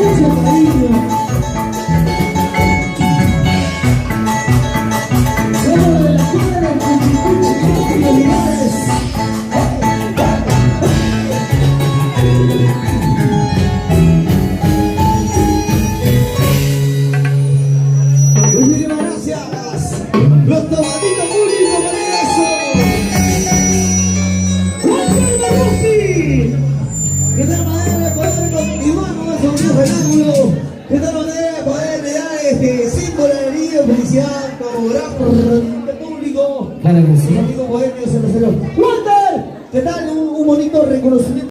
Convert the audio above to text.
mucho cariño. Somos de la cuadra del Cuchicuchi, prioridades. Muchísimas gracias. Los tomatitos públicos para eso. ¡Walter Marruffi! ¿Qué tal manera de poder continuar con nuestro espectáculo? ¿Qué tal manera de poder dar este símbolo de alegría y felicidad como gran público? Claro que sí. Amigo bohemio 00. ¡Walter! ¿Qué tal? Un bonito reconocimiento.